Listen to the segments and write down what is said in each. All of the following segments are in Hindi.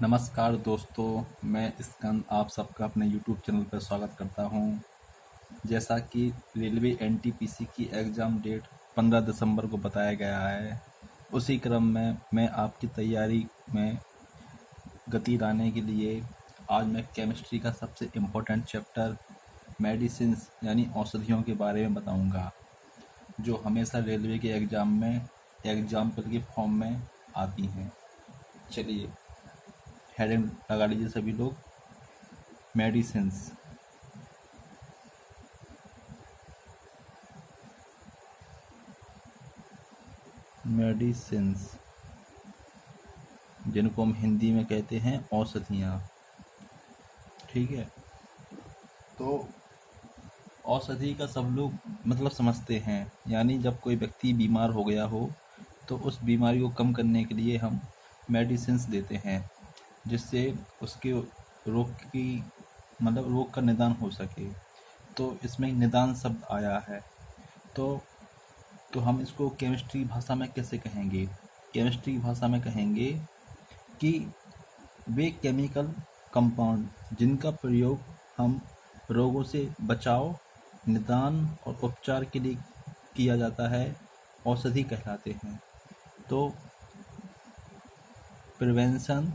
नमस्कार दोस्तों, मैं स्कंद आप सबका अपने यूट्यूब चैनल पर स्वागत करता हूं। जैसा कि रेलवे एनटीपीसी की एग्ज़ाम डेट 15 दिसंबर को बताया गया है, उसी क्रम में मैं आपकी तैयारी में गति लाने के लिए आज मैं केमिस्ट्री का सबसे इम्पोर्टेंट चैप्टर मेडिसिन्स यानी औषधियों के बारे में बताऊंगा, जो हमेशा रेलवे के एग्ज़ाम में एग्जाम्पल के फॉर्म में आती हैं। चलिए हेडिंग लगा लीजिए सभी लोग। मेडिसिन्स। मेडिसिन्स जिनको हम हिंदी में कहते हैं औषधियाँ। ठीक है, तो औषधि का सब लोग मतलब समझते हैं, यानी जब कोई व्यक्ति बीमार हो गया हो तो उस बीमारी को कम करने के लिए हम मेडिसिन्स देते हैं, जिससे उसके रोग की मतलब रोग का निदान हो सके। तो इसमें निदान शब्द आया है, तो हम इसको केमिस्ट्री भाषा में कैसे कहेंगे? केमिस्ट्री भाषा में कहेंगे कि वे केमिकल कंपाउंड जिनका प्रयोग हम रोगों से बचाव, निदान और उपचार के लिए किया जाता है, औषधि कहलाते हैं। तो प्रिवेंशन,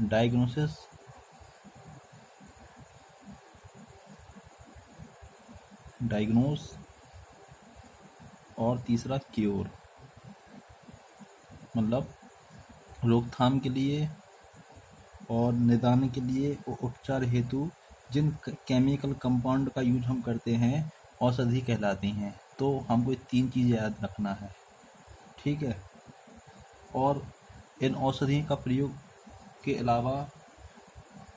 डायग्नोसिस, और तीसरा क्योर, मतलब रोकथाम के लिए और निदान के लिए और उपचार हेतु जिन केमिकल कंपाउंड का यूज हम करते हैं, औषधि कहलाती हैं। तो हमको ये 3 चीज़ याद रखना है, ठीक है। और इन औषधि का प्रयोग के अलावा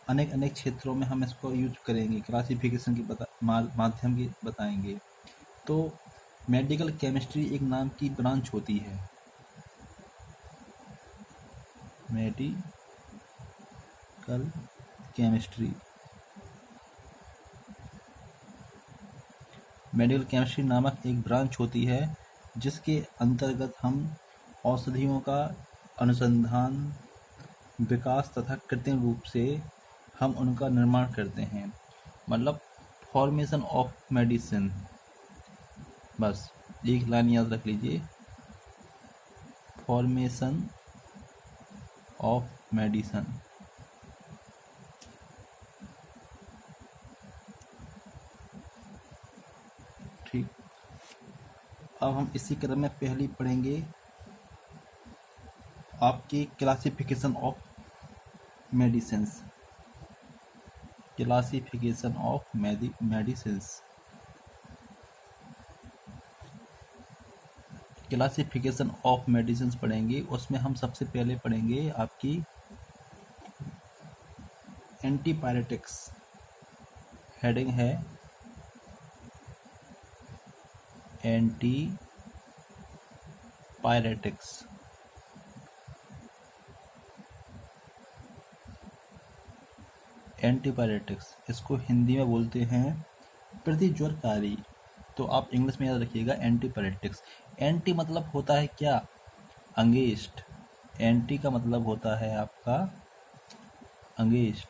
अनेक क्षेत्रों में हम इसको यूज करेंगे, क्लासिफिकेशन के माध्यम के बताएंगे। तो मेडिकल केमिस्ट्री एक नाम की ब्रांच होती है। मेडिकल केमिस्ट्री नामक एक ब्रांच होती है, जिसके अंतर्गत हम औषधियों का अनुसंधान, विकास तथा कृत्रिम रूप से हम उनका निर्माण करते हैं, मतलब फॉर्मेशन ऑफ मेडिसिन। बस एक लाइन याद रख लीजिए, फॉर्मेशन ऑफ मेडिसिन। ठीक, अब हम इसी क्रम में पहली पढ़ेंगे आपकी classification of medicines. Classification of medicines. Classification of medicines पढ़ेंगे। उसमें हम सबसे पहले पढ़ेंगे आपकी एंटीपायरेटिक्स। हेडिंग है एंटीपायरेटिक्स। एंटीपायरेटिक्स इसको हिंदी में बोलते हैं प्रतिज्वरकारी। तो आप इंग्लिश में याद रखिएगा एंटीपायरेटिक्स। एंटी मतलब होता है क्या? अगेंस्ट। एंटी का मतलब होता है आपका अगेंस्ट,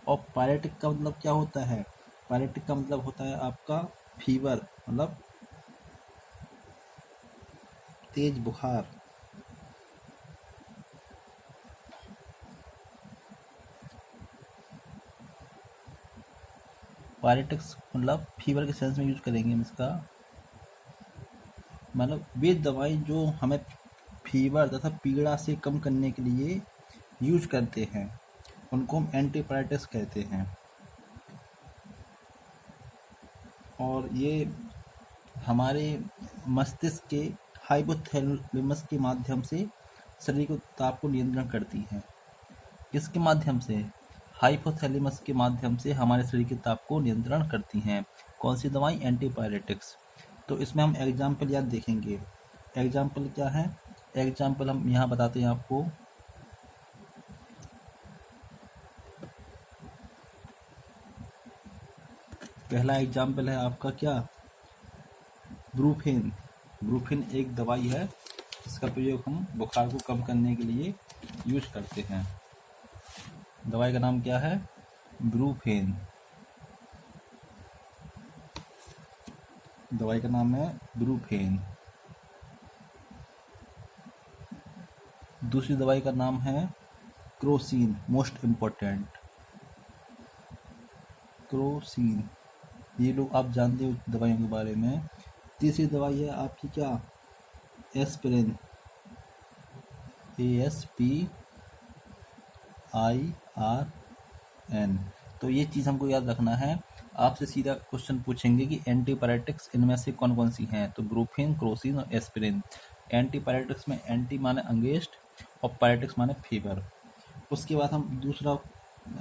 और पायरेटिक का मतलब क्या होता है? पायरेटिक का मतलब होता है आपका फीवर, मतलब तेज बुखार। पायरेटिक्स मतलब फीवर के सेंस में यूज करेंगे हम इसका, मतलब वे दवाई जो हमें फीवर तथा पीड़ा से कम करने के लिए यूज करते हैं, उनको हम एंटीपायरेटिक्स कहते हैं। और ये हमारे मस्तिष्क के हाइपोथैलेमस के माध्यम से शरीर के ताप को नियंत्रण करती हैं। किसके माध्यम से? हाइपोथैलेमस के माध्यम से हमारे शरीर के ताप को नियंत्रण करती हैं। कौन सी दवाई? एंटीपायरेटिक्स। तो इसमें हम एग्जाम्पल याद देखेंगे। एग्जाम्पल क्या है? एग्जाम्पल हम यहाँ बताते हैं आपको। पहला एग्जाम्पल है आपका क्या, ब्रूफेन। ब्रूफेन एक दवाई है, इसका प्रयोग हम बुखार को कम करने के लिए यूज करते हैं। दवाई का नाम क्या है, ब्रूफेन। दवाई का नाम है ब्रूफेन। दूसरी दवाई का नाम है क्रोसिन, मोस्ट इम्पोर्टेंट, क्रोसिन। ये लोग आप जानते हो दवाइयों के बारे में। तीसरी दवाई है आपकी क्या, एस्पिरिन, ASPIRN। तो ये चीज़ हमको याद रखना है। आपसे सीधा क्वेश्चन पूछेंगे कि एंटीपायरेटिक्स इनमें से कौन कौन सी हैं, तो ब्रूफेन, क्रोसिन और एस्पिरिन। एंटीपायरेटिक्स में एंटी माने अगेंस्ट और पायरेटिक्स माने फीवर। उसके बाद हम दूसरा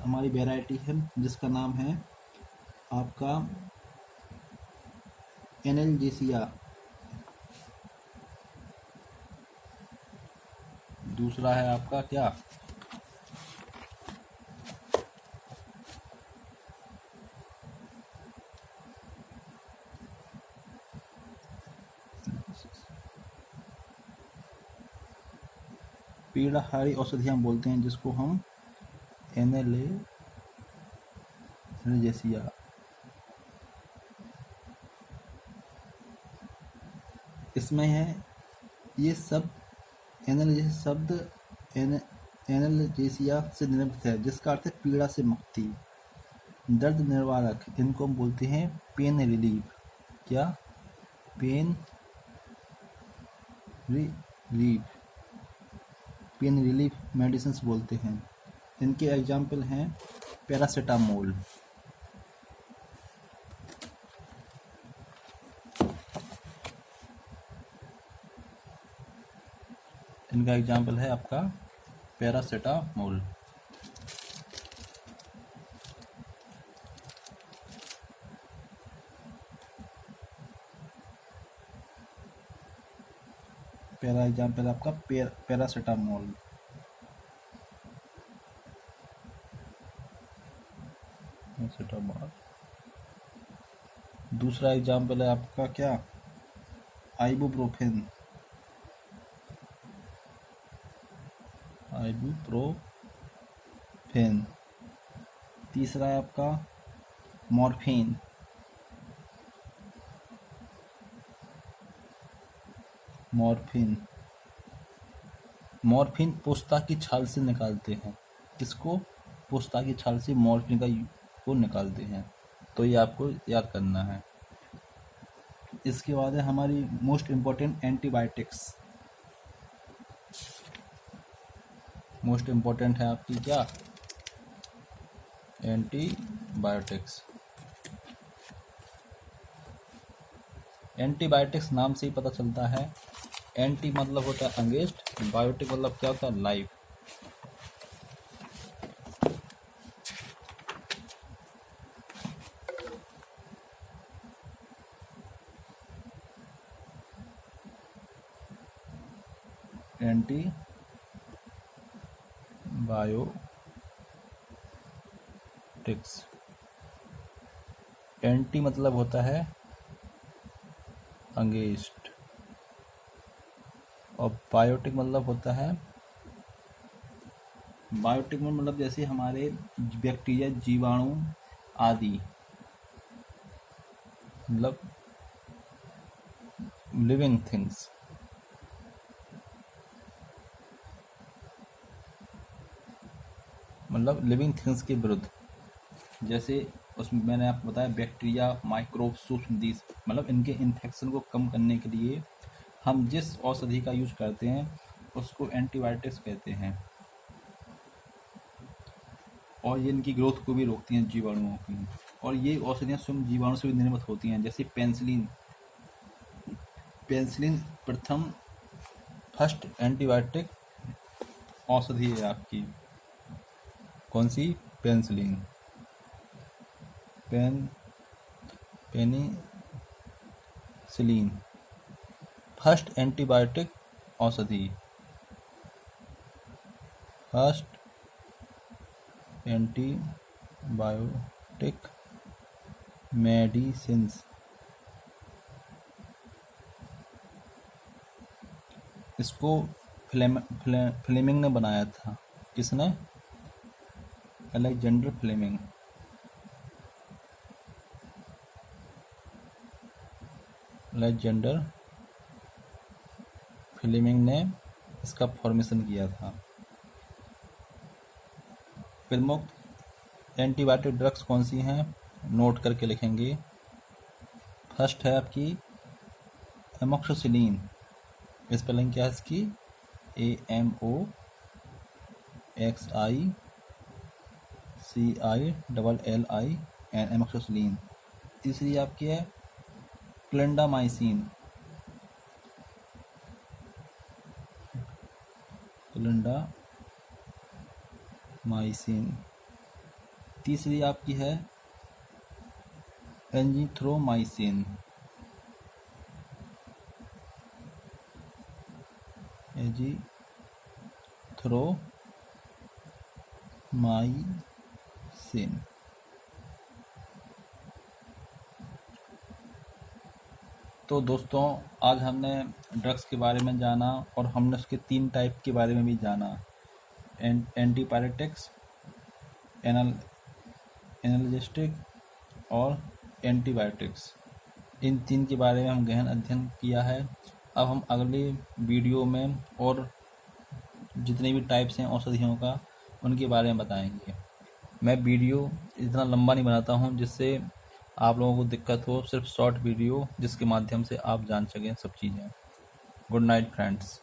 हमारी वेराइटी है जिसका नाम है आपका एनाल्जेसिया। दूसरा है आपका क्या, पीड़ाहारी औषधियाँ बोलते हैं जिसको हम एनाल्जेसिया। इसमें है ये सब एनाल्जेसिया शब्द एनाल्जेसिया से निर्मित है, जिसका अर्थ है पीड़ा से मुक्ति, दर्द निवारक। इनको हम बोलते हैं पेन रिलीफ। क्या, pain relief, pain relief medicine बोलते हैं। इनके एग्जाम्पल हैं पैरासीटामोल। इनका एग्जाम्पल है आपका पैरासीटामोल। पहला एग्जाम्पल आपका पैरासीटामोल। दूसरा एग्जाम्पल है आपका क्या, आइबुप्रोफेन। आइबुप्रोफेन। तीसरा है आपका मॉर्फिन। मॉर्फिन, मॉर्फिन पोस्ता की छाल से निकालते हैं। किसको, पोस्ता की छाल से मॉर्फिन को निकालते हैं। तो ये आपको याद करना है। इसके बाद है हमारी most important antibiotics. Most important है आपकी क्या, एंटीबायोटिक्स। एंटीबायोटिक्स नाम से ही पता चलता है, एंटी मतलब होता है अगेंस्ट, बायोटिक मतलब क्या होता है, लाइफ। एंटी बायोटिक्स, एंटी मतलब होता है अगेंस्ट और बायोटिक मतलब होता है, बायोटिक में मतलब जैसे हमारे बैक्टीरिया, जीवाणु आदि, मतलब लिविंग थिंग्स। मतलब लिविंग थिंग्स के विरुद्ध, जैसे उसमें मैंने आपको बताया बैक्टीरिया, माइक्रोब, सूक्ष्म जीव, मतलब इनके इन्फेक्शन को कम करने के लिए हम जिस औषधि का यूज करते हैं उसको एंटीबायोटिक्स कहते हैं। और ये इनकी ग्रोथ को भी रोकती हैं, जीवाणुओं की। और ये औषधियाँ स्वयं जीवाणु से भी निर्मित होती हैं, जैसे पेनिसिलिन। पेनिसिलिन प्रथम फर्स्ट एंटीबायोटिक औषधि है आपकी। कौन सी, पेनिसिलिन, पेनिसिलिन फर्स्ट एंटीबायोटिक औषधि, फर्स्ट एंटीबायोटिक मेडिसिन्स। इसको फ्लेमिंग ने बनाया था। किसने? Alexander Fleming. अलेक्जेंडर फ्लेमिंग ने इसका फॉर्मेशन किया था। प्रमुख एंटीबायोटिक ड्रग्स कौन सी हैं? नोट करके लिखेंगे। फर्स्ट है आपकी एमोक्सिसिलिन। स्पेलिंग क्या है इसकी? AMOXICILLIN, amoxicillin. तीसरी आपकी है क्लिंडामाइसिन। क्लिंडामाइसिन। तीसरी आपकी है एजिथ्रोमाइसिन। एजिथ्रोमाइसिन। तो दोस्तों, आज हमने ड्रग्स के बारे में जाना और हमने उसके 3 टाइप के बारे में भी जाना। एंटीपायरेटिक्स, एनाल्जेसिक और एंटीबायोटिक्स। इन 3 के बारे में हम गहन अध्ययन किया है। अब हम अगले वीडियो में और जितने भी टाइप्स हैं औषधियों का, उनके बारे में बताएंगे। मैं वीडियो इतना लंबा नहीं बनाता हूँ जिससे आप लोगों को दिक्कत हो। सिर्फ शॉर्ट वीडियो जिसके माध्यम से आप जान सकें सब चीज़ें। Good night friends.